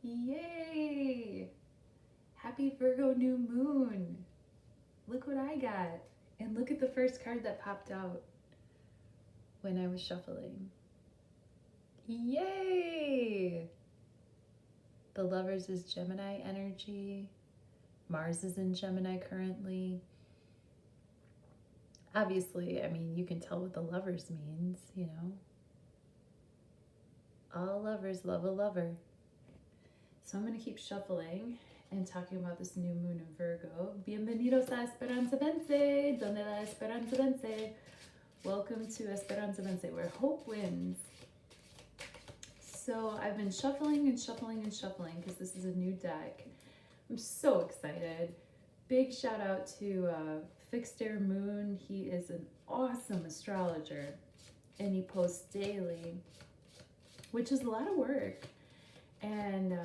Yay! Happy Virgo new moon. Look what I got. And look at the first card that popped out when I was shuffling. Yay! The Lovers is Gemini energy. Mars is in Gemini currently. Obviously, I mean, you can tell what the Lovers means, you know. All lovers love a lover. So I'm going to keep shuffling and talking about this new moon in Virgo. Bienvenidos a Esperanza Vence, donde la esperanza vence. Welcome to Esperanza Vence, where hope wins. So I've been shuffling and shuffling and shuffling because this is a new deck. I'm so excited. Big shout out to Fixed Air Moon. He is an awesome astrologer and he posts daily, which is a lot of work. And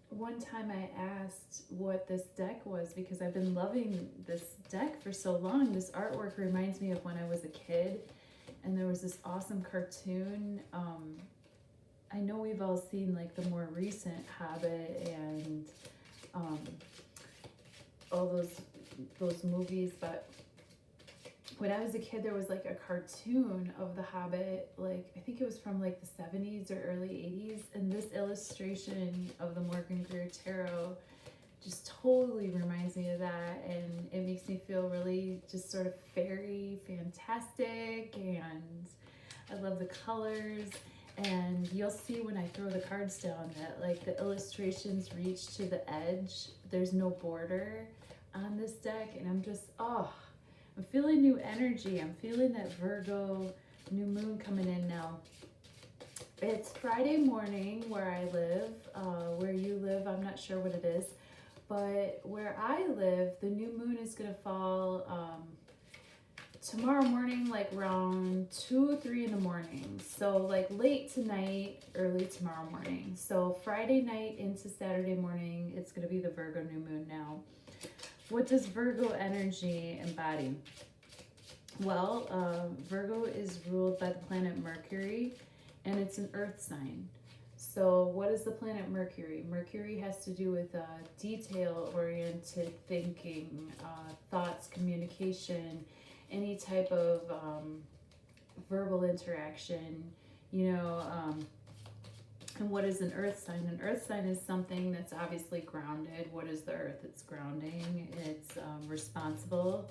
one time I asked what this deck was because I've been loving this deck for so long. This artwork reminds me of when I was a kid and there was this awesome cartoon. I know we've all seen like the more recent Hobbit and all those movies, but when I was a kid, there was like a cartoon of the Hobbit, like I think it was from like the 70s or early 80s, and this illustration of the Morgan Greer Tarot just totally reminds me of that, and it makes me feel really just sort of fairy fantastic, and I love the colors. And you'll see when I throw the cards down that like the illustrations reach to the edge. There's no border on this deck, and I'm just, I'm feeling new energy. I'm feeling that Virgo new moon coming in now. It's Friday morning where I live. Where you live, I'm not sure what it is. But where I live, the new moon is going to fall tomorrow morning, like around 2 or 3 in the morning. So like late tonight, early tomorrow morning. So Friday night into Saturday morning, it's going to be the Virgo new moon now. What does Virgo energy embody? Well, Virgo is ruled by the planet Mercury, and it's an earth sign. So what is the planet Mercury? Mercury has to do with detail-oriented thinking, thoughts, communication, any type of verbal interaction, and what is an earth sign? An earth sign is something that's obviously grounded. What is the earth? It's grounding, it's responsible,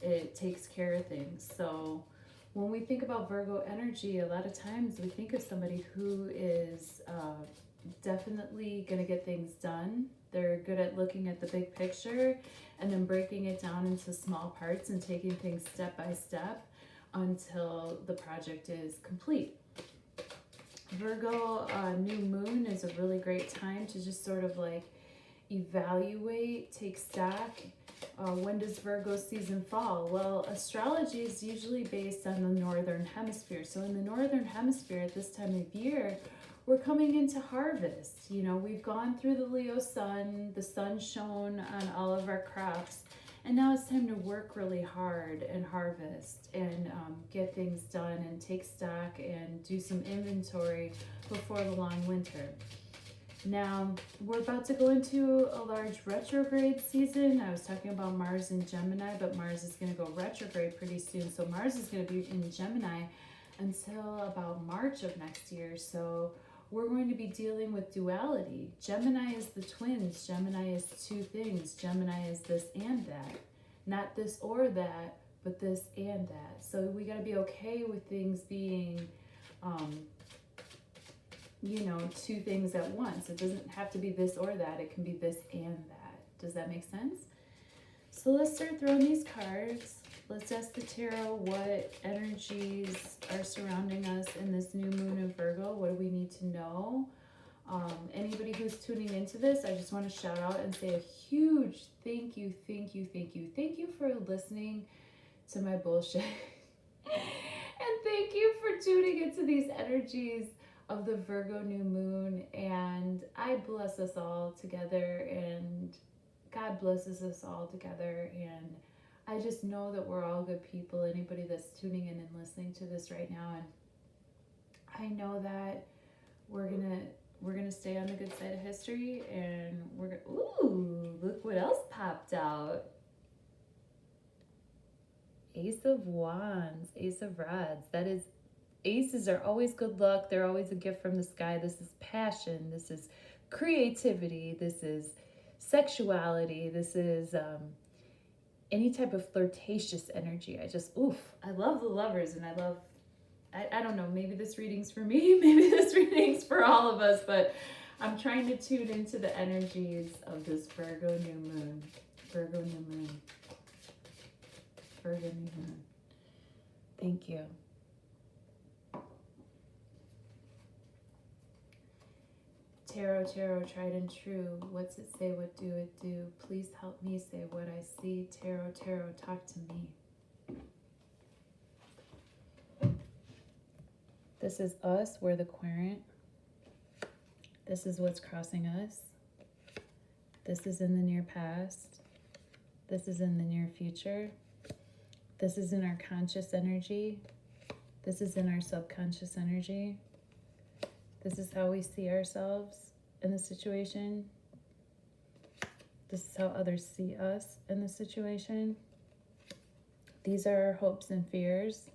it takes care of things. So when we think about Virgo energy, a lot of times we think of somebody who is definitely going to get things done. They're good at looking at the big picture and then breaking it down into small parts and taking things step by step until the project is complete. Virgo new moon is a really great time to just sort of like evaluate, take stock. When does Virgo season fall? Well, astrology is usually based on the northern hemisphere. So in the northern hemisphere at this time of year, we're coming into harvest. We've gone through the Leo sun, the sun shone on all of our crops, and now it's time to work really hard and harvest and get things done and take stock and do some inventory before the long winter. Now, we're about to go into a large retrograde season. I was talking about Mars in Gemini, but Mars is going to go retrograde pretty soon. So Mars is going to be in Gemini until about March of next year. So we're going to be dealing with duality. Gemini is the twins. Gemini is two things. Gemini is this and that. Not this or that, but this and that. So we got to be okay with things being, two things at once. It doesn't have to be this or that. It can be this and that. Does that make sense? So let's start throwing these cards. Let's ask the tarot what energies are surrounding us in this new moon in Virgo. What do we need to know? Anybody who's tuning into this, I just want to shout out and say a huge thank you for listening to my bullshit. And thank you for tuning into these energies of the Virgo new moon. And I bless us all together, and God blesses us all together, and I just know that we're all good people, anybody that's tuning in and listening to this right now. And I know that we're gonna stay stay on the good side of history, and we're going to, ooh, look what else popped out. Ace of Wands, Ace of Rods. That is, aces are always good luck. They're always a gift from the sky. This is passion. This is creativity. This is sexuality. This is any type of flirtatious energy. I love the Lovers, and I don't know, maybe this reading's for me, maybe this reading's for all of us, but I'm trying to tune into the energies of this Virgo new moon. Virgo new moon. Virgo new moon. Thank you. Tarot, tried and true. What's it say? What do it do? Please help me say what I see. Tarot, talk to me. This is us. We're the querent. This is what's crossing us. This is in the near past. This is in the near future. This is in our conscious energy. This is in our subconscious energy. This is how we see ourselves in the situation. This is how others see us in the situation. These are our hopes and fears,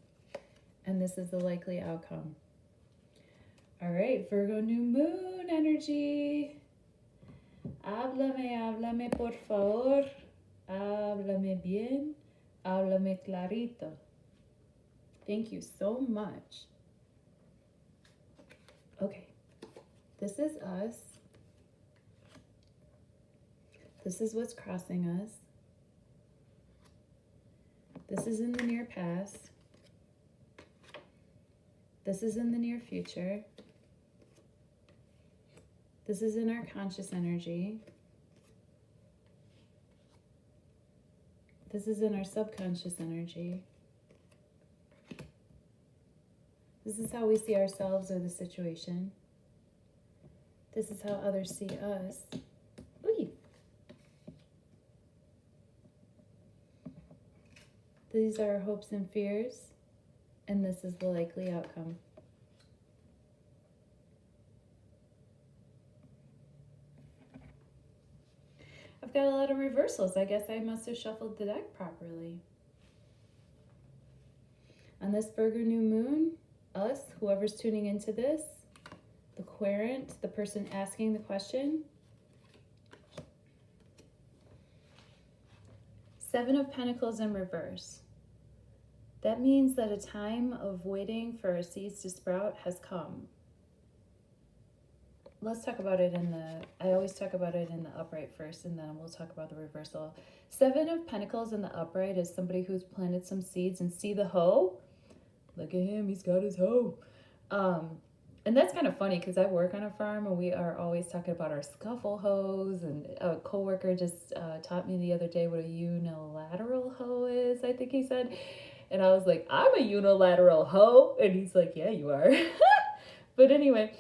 and this is the likely outcome. All right, Virgo new moon energy. Háblame por favor. Háblame bien. Háblame clarito. Thank you so much. Okay, this is us. This is what's crossing us. This is in the near past. This is in the near future. This is in our conscious energy. This is in our subconscious energy. This is how we see ourselves or the situation. This is how others see us. Ooh. These are our hopes and fears, and this is the likely outcome. I've got a lot of reversals. I guess I must have shuffled the deck properly. On this Virgo new moon, us, whoever's tuning into this, the querent, the person asking the question. 7 of Pentacles in reverse. That means that a time of waiting for our seeds to sprout has come. Let's talk about it I always talk about it in the upright first, and then we'll talk about the reversal. 7 of Pentacles in the upright is somebody who's planted some seeds, and see the hoe? Look at him, he's got his hoe. And that's kind of funny because I work on a farm, and we are always talking about our scuffle hoes. And a coworker just taught me the other day what a unilateral hoe is, I think he said. And I was like, I'm a unilateral hoe. And he's like, yeah, you are. But anyway,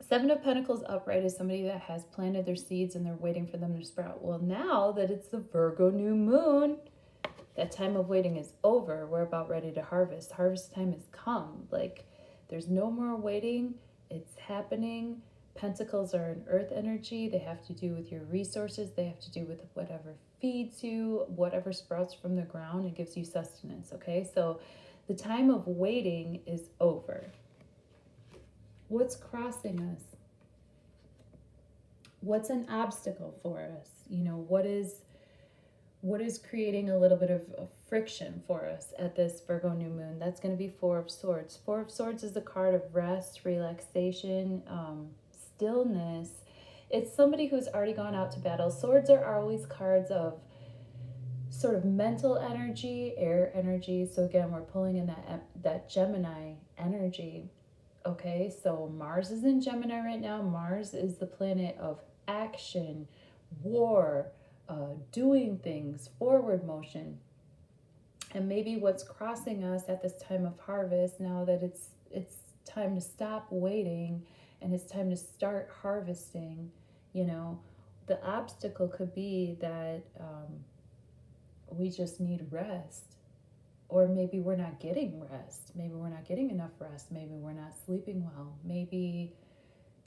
7 of Pentacles upright is somebody that has planted their seeds and they're waiting for them to sprout. Well, now that it's the Virgo new moon, that time of waiting is over. We're about ready to harvest. Harvest time has come. Like, there's no more waiting. It's happening. Pentacles are an earth energy. They have to do with your resources. They have to do with whatever feeds you, whatever sprouts from the ground. It gives you sustenance, okay? So the time of waiting is over. What's crossing us? What's an obstacle for us? You know, what is creating a little bit of friction for us at this Virgo new moon? That's going to be 4 of Swords. 4 of Swords is the card of rest, relaxation, stillness. It's somebody who's already gone out to battle. Swords are always cards of sort of mental energy, air energy. So again, we're pulling in that Gemini energy. Okay, so Mars is in Gemini right now. Mars is the planet of action, war, doing things, forward motion. And maybe what's crossing us at this time of harvest, now that it's time to stop waiting and it's time to start harvesting, you know, the obstacle could be that we just need rest. Or maybe we're not getting rest. Maybe we're not getting enough rest. Maybe we're not sleeping well. Maybe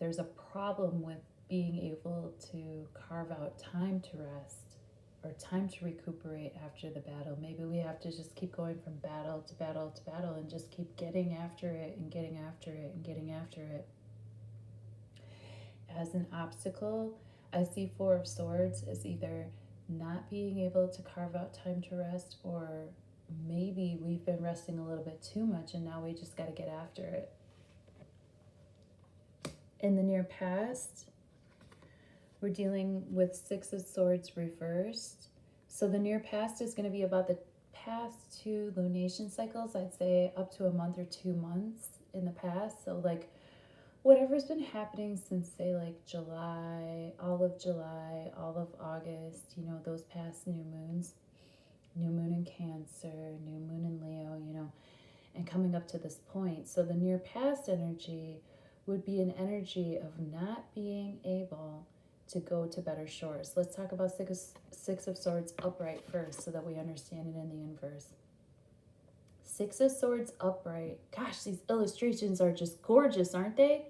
there's a problem with being able to carve out time to rest or time to recuperate after the battle. Maybe we have to just keep going from battle to battle to battle and just keep getting after it and getting after it and getting after it. As an obstacle, I see Four of Swords as either not being able to carve out time to rest, or maybe we've been resting a little bit too much and now we just got to get after it. In the near past, we're dealing with Six of Swords reversed. So the near past is going to be about the past 2 lunation cycles, I'd say up to a month or 2 months in the past. So like whatever's been happening since, say, like July, all of August, you know, those past new moons, new moon in Cancer, new moon in Leo, you know, and coming up to this point. So the near past energy would be an energy of not being able to go to better shores. Let's talk about Six of Swords upright first so that we understand it in the inverse. Six of Swords upright. Gosh, these illustrations are just gorgeous, aren't they?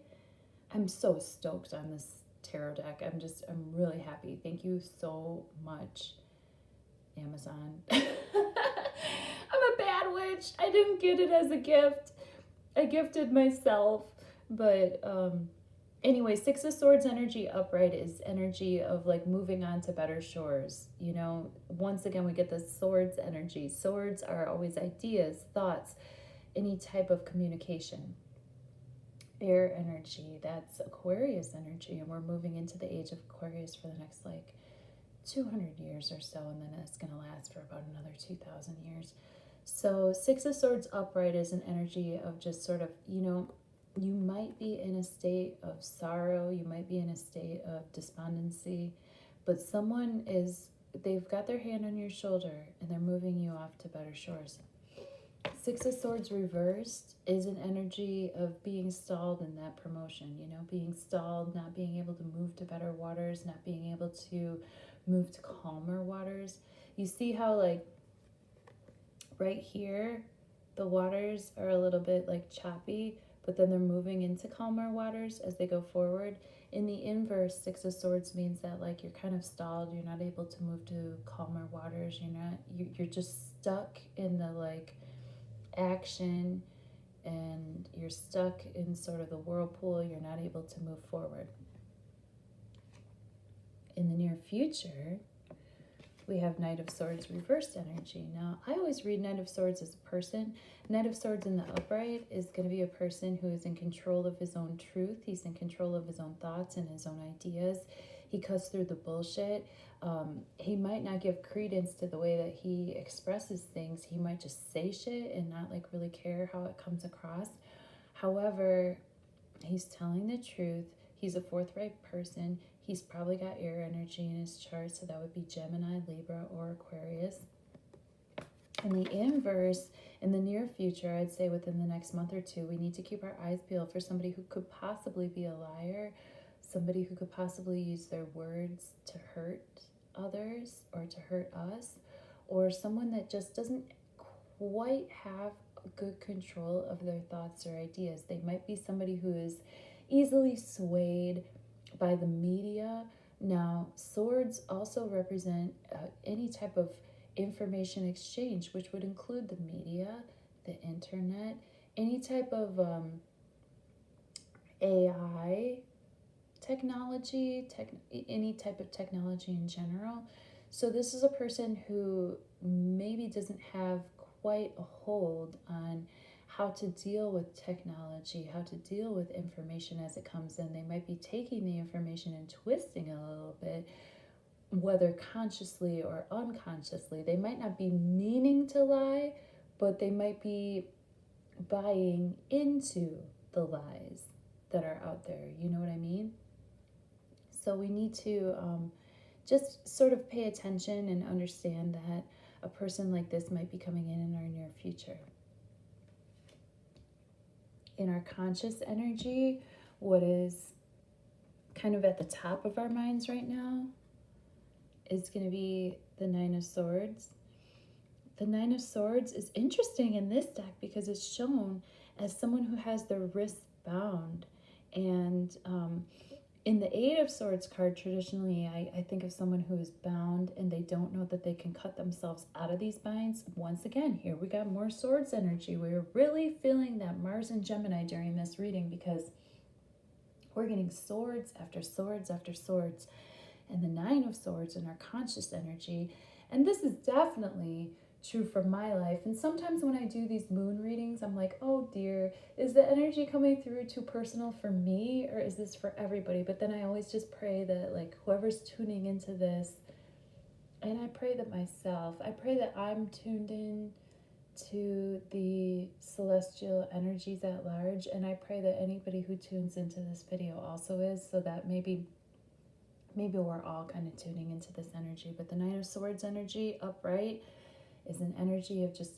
I'm so stoked on this tarot deck. I'm really happy. Thank you so much, Amazon. I'm a bad witch. I didn't get it as a gift. I gifted myself. But anyway, Six of Swords energy upright is energy of like moving on to better shores. You know, once again, we get the swords energy. Swords are always ideas, thoughts, any type of communication. Air energy, that's Aquarius energy, and we're moving into the age of Aquarius for the next like 200 years or so, and then it's going to last for about another 2,000 years. So Six of Swords upright is an energy of just sort of, you know, you might be in a state of sorrow, you might be in a state of despondency, but they've got their hand on your shoulder and they're moving you off to better shores. Six of Swords reversed is an energy of being stalled in that promotion, you know, being stalled, not being able to move to better waters, not being able to move to calmer waters. You see how like right here, the waters are a little bit like choppy, but then they're moving into calmer waters as they go forward. In the inverse, Six of Swords means that like you're kind of stalled, you're not able to move to calmer waters, you're just stuck in the like action, and you're stuck in sort of the whirlpool, you're not able to move forward. In the near future, we have Knight of Swords reversed energy. Now, I always read Knight of Swords as a person. Knight of Swords in the upright is going to be a person who is in control of his own truth. He's in control of his own thoughts and his own ideas. He cuts through the bullshit. He might not give credence to the way that he expresses things. He might just say shit and not like really care how it comes across. However, he's telling the truth. He's a forthright person. He's probably got air energy in his chart, so that would be Gemini, Libra, or Aquarius. In the inverse, in the near future, I'd say within the next month or two, we need to keep our eyes peeled for somebody who could possibly be a liar, somebody who could possibly use their words to hurt others or to hurt us, or someone that just doesn't quite have good control of their thoughts or ideas. They might be somebody who is easily swayed by the media. Now, swords also represent any type of information exchange, which would include the media, the internet, any type of AI technology, any type of technology in general. So this is a person who maybe doesn't have quite a hold on how to deal with technology, how to deal with information as it comes in. They might be taking the information and twisting it a little bit, whether consciously or unconsciously. They might not be meaning to lie, but they might be buying into the lies that are out there. You know what I mean? So we need to just sort of pay attention and understand that a person like this might be coming in our near future. In our conscious energy, what is kind of at the top of our minds right now is going to be the Nine of Swords. The Nine of Swords is interesting in this deck because it's shown as someone who has their wrists bound And in the Eight of Swords card, traditionally, I think of someone who is bound and they don't know that they can cut themselves out of these binds. Once again, here we got more swords energy. We're really feeling that Mars and Gemini during this reading, because we're getting swords after swords after swords, and the Nine of Swords in our conscious energy. And this is definitely true for my life. And sometimes when I do these moon readings, I'm like, oh dear, is the energy coming through too personal for me, or is this for everybody? But then I always just pray that, like, whoever's tuning into this, and I pray that myself, I pray that I'm tuned in to the celestial energies at large, and I pray that anybody who tunes into this video also is, so that maybe we're all kind of tuning into this energy. But the Nine of Swords energy upright is an energy of just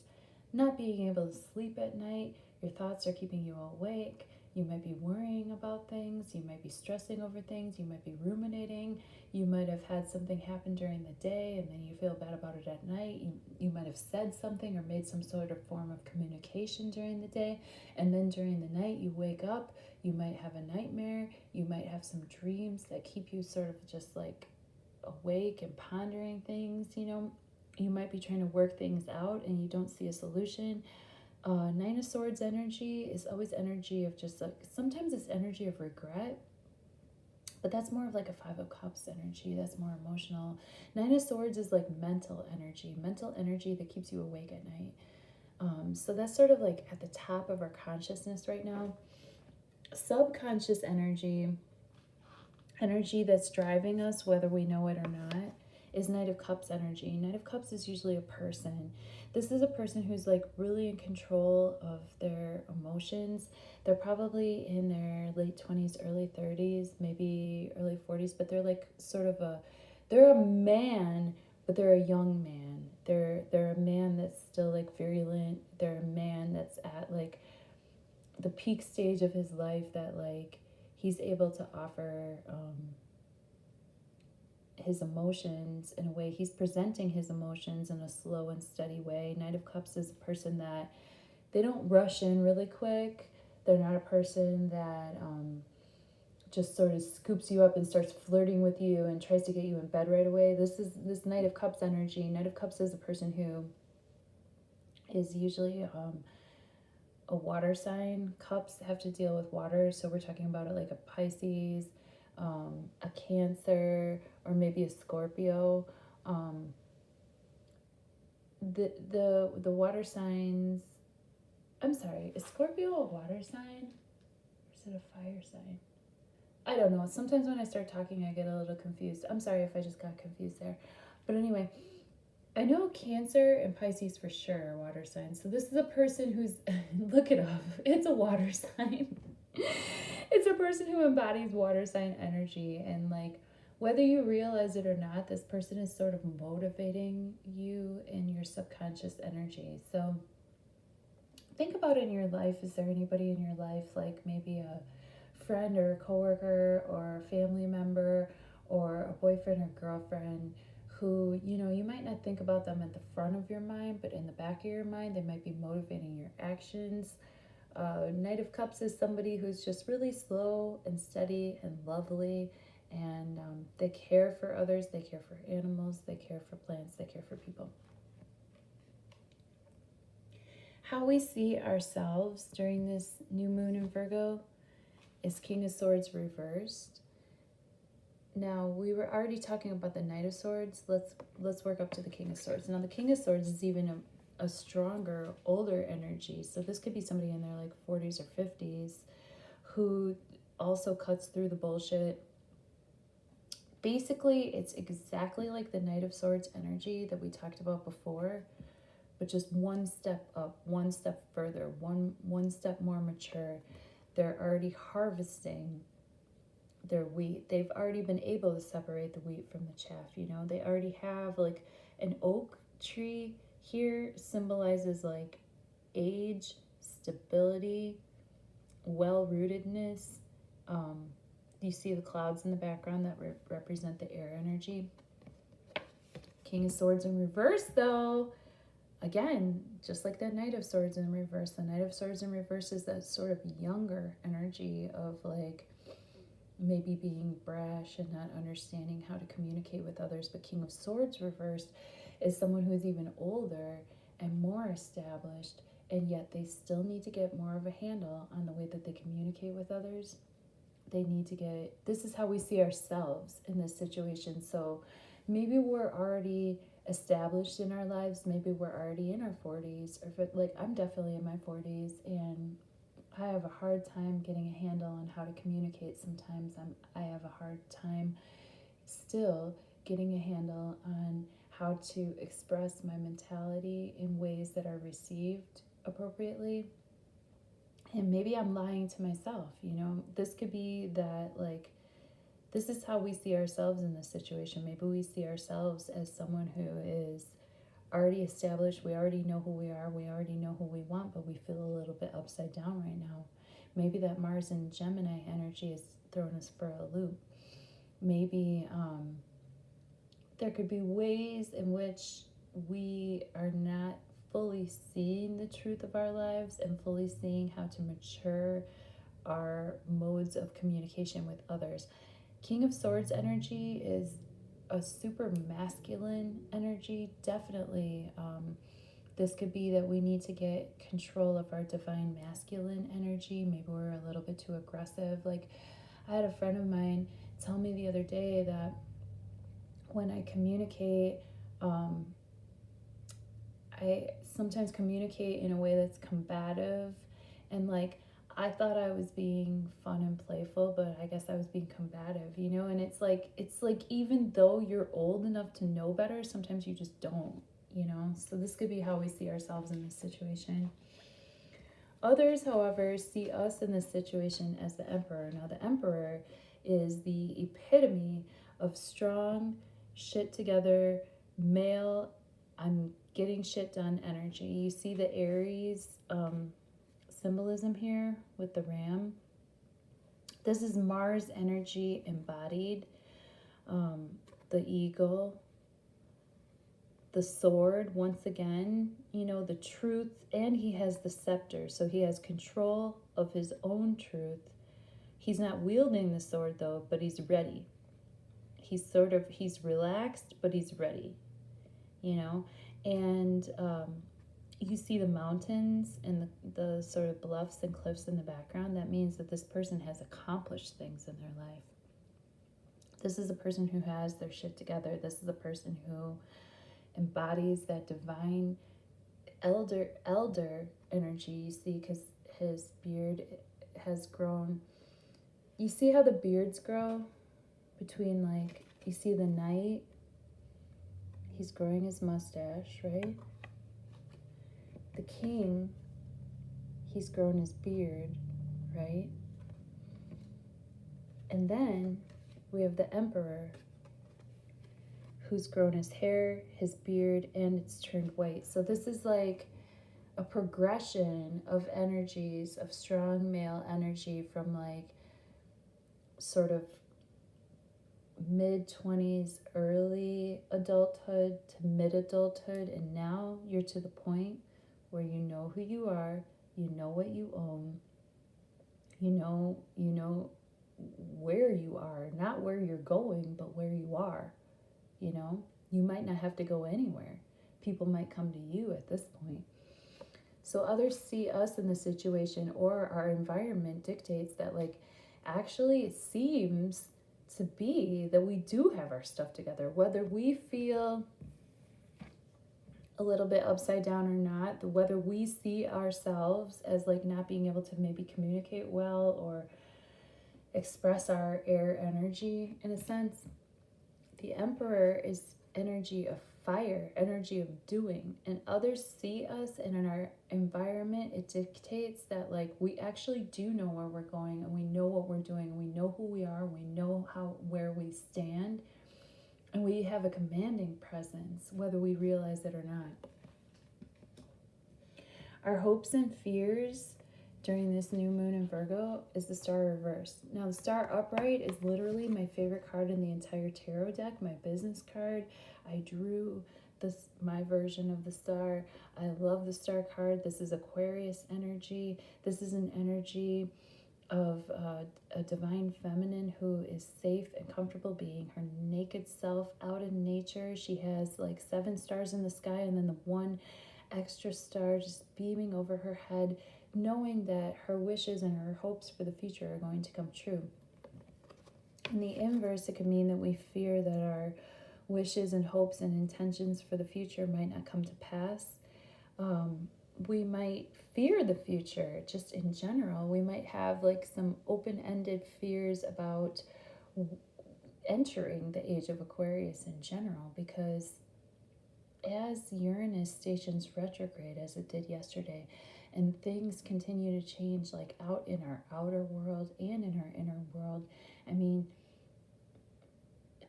not being able to sleep at night. Your thoughts are keeping you awake. You might be worrying about things. You might be stressing over things. You might be ruminating. You might have had something happen during the day and then you feel bad about it at night. You might have said something or made some sort of form of communication during the day, and then during the night you wake up. You might have a nightmare. You might have some dreams that keep you sort of just like awake and pondering things, you know. You might be trying to work things out and you don't see a solution. Nine of Swords energy is always energy of just like, sometimes it's energy of regret, but that's more of like a Five of Cups energy. That's more emotional. Nine of Swords is like mental energy that keeps you awake at night. So that's sort of like at the top of our consciousness right now. Subconscious energy that's driving us, whether we know it or not, is Knight of Cups energy. Knight of Cups is usually a person. This is a person who's like really in control of their emotions. They're probably in their late 20s, early 30s, maybe early 40s, but they're like sort of they're a man, but they're a young man. They're a man that's still like virulent. They're a man that's at like the peak stage of his life, that like he's able to offer his emotions in a way. He's presenting his emotions in a slow and steady way. Knight of Cups is a person that they don't rush in really quick. They're not a person that just sort of scoops you up and starts flirting with you and tries to get you in bed right away. This Knight of Cups energy. Knight of Cups is a person who is usually a water sign. Cups have to deal with water, so we're talking about it like a Pisces, a Cancer, or maybe a Scorpio. The water signs. I'm sorry, is Scorpio a water sign, or is it a fire sign? I don't know. Sometimes when I start talking, I get a little confused. I'm sorry if I just got confused there. But anyway, I know Cancer and Pisces for sure are water signs. So this is a person who's, look it up, it's a water sign. It's a person who embodies water sign energy. And like, whether you realize it or not, this person is sort of motivating you in your subconscious energy. So think about in your life, is there anybody in your life, like maybe a friend or a coworker or a family member or a boyfriend or girlfriend who, you know, you might not think about them at the front of your mind, but in the back of your mind, they might be motivating your actions. Knight of Cups is somebody who's just really slow and steady and lovely, and they care for others, they care for animals, they care for plants, they care for people. How we see ourselves during this new moon in Virgo is King of Swords reversed. Now, we were already talking about the Knight of Swords. Let's work up to the King of Swords. Now, the King of Swords is even a stronger, older energy. So this could be somebody in their like 40s or 50s who also cuts through the bullshit. Basically, it's exactly like the Knight of Swords energy that we talked about before, but just one step up, one step further, one step more mature. They're already harvesting their wheat. They've already been able to separate the wheat from the chaff, you know. They already have like an oak tree here symbolizes like age, stability, well-rootedness. You see the clouds in the background that represent the air energy. King of Swords in reverse, though, again, just like that Knight of Swords in reverse, the Knight of Swords in reverse is that sort of younger energy of like maybe being brash and not understanding how to communicate with others. But King of Swords reversed is someone who's even older and more established, and yet they still need to get more of a handle on the way that they communicate with others. They need to get, this is how we see ourselves in this situation. So maybe we're already established in our lives, maybe we're already in our 40s, or if it, like I'm definitely in my 40s, and I have a hard time getting a handle on how to communicate. Sometimes I have a hard time still getting a handle on how to express my mentality in ways that are received appropriately. And maybe I'm lying to myself, you know. This could be that, like, this is how we see ourselves in this situation. Maybe we see ourselves as someone who is already established. We already know who we are. We already know who we want, but we feel a little bit upside down right now. Maybe that Mars and Gemini energy is throwing us for a loop. Maybe there could be ways in which we are not fully seeing the truth of our lives and fully seeing how to mature our modes of communication with others. King of Swords energy is a super masculine energy. Definitely, this could be that we need to get control of our divine masculine energy. Maybe we're a little bit too aggressive. Like, I had a friend of mine tell me the other day that when I communicate, I sometimes communicate in a way that's combative, and like I thought I was being fun and playful, but I guess I was being combative, you know. And it's like even though you're old enough to know better, sometimes you just don't, you know. So this could be how we see ourselves in this situation. Others, however, see us in this situation as the Emperor. Now, the Emperor is the epitome of strong, shit together, male, I'm getting shit done energy. You see the Aries symbolism here with the ram. This is Mars energy embodied. The eagle, the sword, once again, you know, the truth, and he has the scepter, so he has control of his own truth. He's not wielding the sword though, but he's ready. He's relaxed, but he's ready, you know. And you see the mountains and the sort of bluffs and cliffs in the background. That means that this person has accomplished things in their life. This is a person who has their shit together. This is a person who embodies that divine elder energy. You see, because his beard has grown. You see how the beards grow between, like, you see the knight, he's growing his mustache, right? The king, he's grown his beard, right? And then we have the emperor, who's grown his hair, his beard, and it's turned white. So this is like a progression of energies, of strong male energy from like sort of mid-20s, early adulthood to mid-adulthood, and now you're to the point where you know who you are, you know what you own, you know where you are, not where you're going, but where you are. You know, you might not have to go anywhere. People might come to you at this point. So others see us in the situation, or our environment dictates that, like, actually it seems to be that we do have our stuff together, whether we feel a little bit upside down or not, whether we see ourselves as like not being able to maybe communicate well or express our air energy in a sense. The emperor is energy of fire, energy of doing, and others see us, and in our environment it dictates that like we actually do know where we're going, and we know what we're doing, and we know who we are, we know where we stand, and we have a commanding presence whether we realize it or not. Our hopes and fears during this new moon in Virgo is the star reverse. Now the star upright is literally my favorite card in the entire tarot deck, my business card. I drew this, my version of the star. I love the star card. This is Aquarius energy. This is an energy of a divine feminine who is safe and comfortable being her naked self out in nature. She has like 7 stars in the sky, and then the one extra star just beaming over her head, knowing that her wishes and her hopes for the future are going to come true. In the inverse, it could mean that we fear that our wishes and hopes and intentions for the future might not come to pass. We might fear the future just in general. We might have like some open-ended fears about entering the age of Aquarius in general, because as Uranus stations retrograde, as it did yesterday, and things continue to change like out in our outer world and in our inner world. I mean,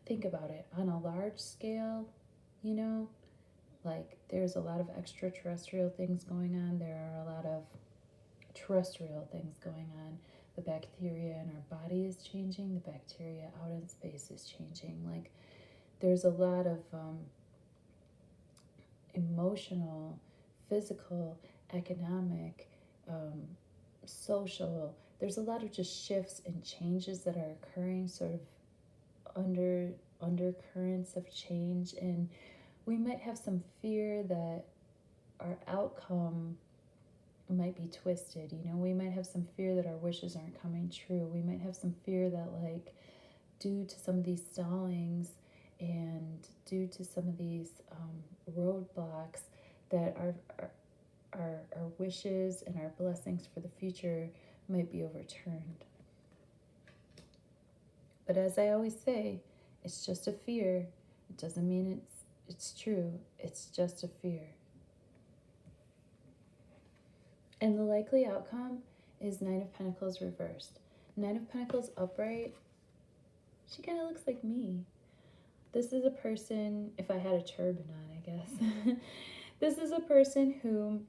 think about it on a large scale, you know, like there's a lot of extraterrestrial things going on. There are a lot of terrestrial things going on. The bacteria in our body is changing. The bacteria out in space is changing. Like there's a lot of emotional, physical, economic, social. There's a lot of just shifts and changes that are occurring, sort of undercurrents of change, and we might have some fear that our outcome might be twisted. You know, we might have some fear that our wishes aren't coming true. We might have some fear that, like, due to some of these stallings and due to some of these roadblocks, that our wishes and our blessings for the future might be overturned. But as I always say, it's just a fear. It doesn't mean it's true. It's just a fear. And the likely outcome is Nine of Pentacles reversed. Nine of Pentacles upright, she kind of looks like me. This is a person, if I had a turban on, I guess. This is a person who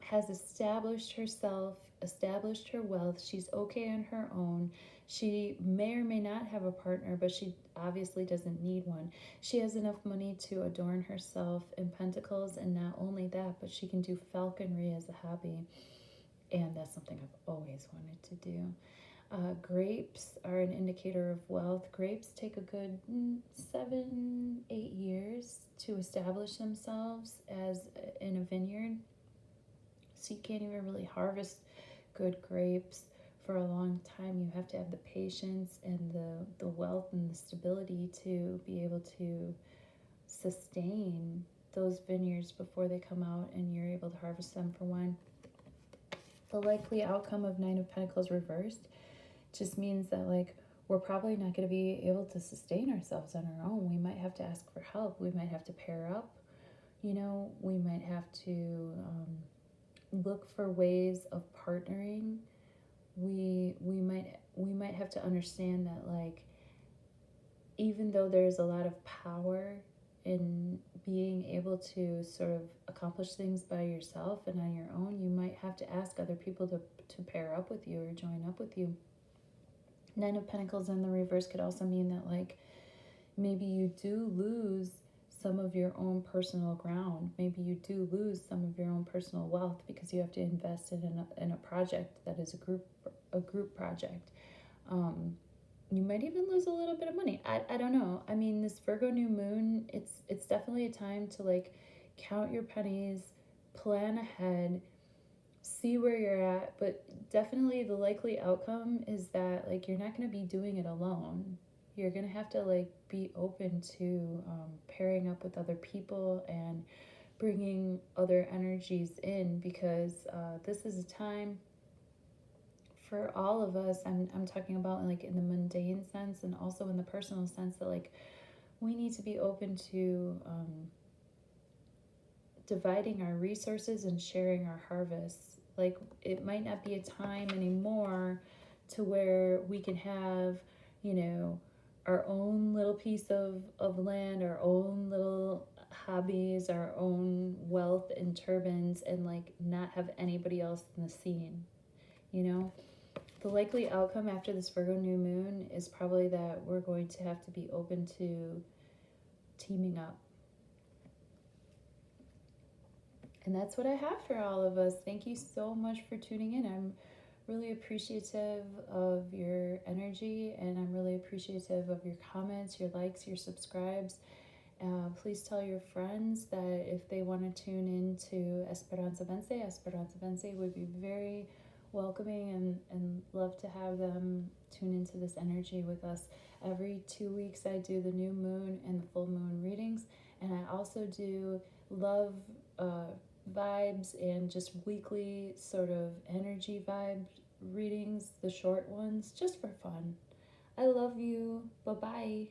has established herself, established her wealth. She's okay on her own. She may or may not have a partner, but she obviously doesn't need one. She has enough money to adorn herself in pentacles, and not only that, but she can do falconry as a hobby, and that's something I've always wanted to do. Grapes are an indicator of wealth. Grapes take a good 7-8 years to establish themselves as in a vineyard, so you can't even really harvest good grapes for a long time. You have to have the patience and the wealth and the stability to be able to sustain those vineyards before they come out and you're able to harvest them for wine. The likely outcome of Nine of Pentacles reversed just means that, like, we're probably not going to be able to sustain ourselves on our own. We might have to ask for help. We might have to pair up. You know, we might have to look for ways of partnering. We might have to understand that, like, even though there's a lot of power in being able to sort of accomplish things by yourself and on your own, you might have to ask other people to pair up with you or join up with you. Nine of Pentacles in the reverse could also mean that, like, maybe you do lose some of your own personal ground. Maybe you do lose some of your own personal wealth because you have to invest in a project that is a group project. You might even lose a little bit of money. I don't know. I mean, this Virgo new moon, it's definitely a time to, like, count your pennies, plan ahead, see where you're at, but definitely the likely outcome is that, like, you're not going to be doing it alone. You're going to have to, like, be open to pairing up with other people and bringing other energies in, because this is a time for all of us. I'm talking about, like, in the mundane sense and also in the personal sense, that, like, we need to be open to dividing our resources and sharing our harvests. Like, it might not be a time anymore to where we can have, you know, our own little piece of land, our own little hobbies, our own wealth and turbans, and, like, not have anybody else in the scene, you know? The likely outcome after this Virgo new moon is probably that we're going to have to be open to teaming up. And that's what I have for all of us. Thank you so much for tuning in. I'm really appreciative of your energy, and I'm really appreciative of your comments, your likes, your subscribes. Please tell your friends that if they want to tune in to Esperanza Vence would be very welcoming and love to have them tune into this energy with us. Every 2 weeks I do the new moon and the full moon readings, and I also do love vibes and just weekly sort of energy vibe readings, the short ones, just for fun. I love you. Bye-bye.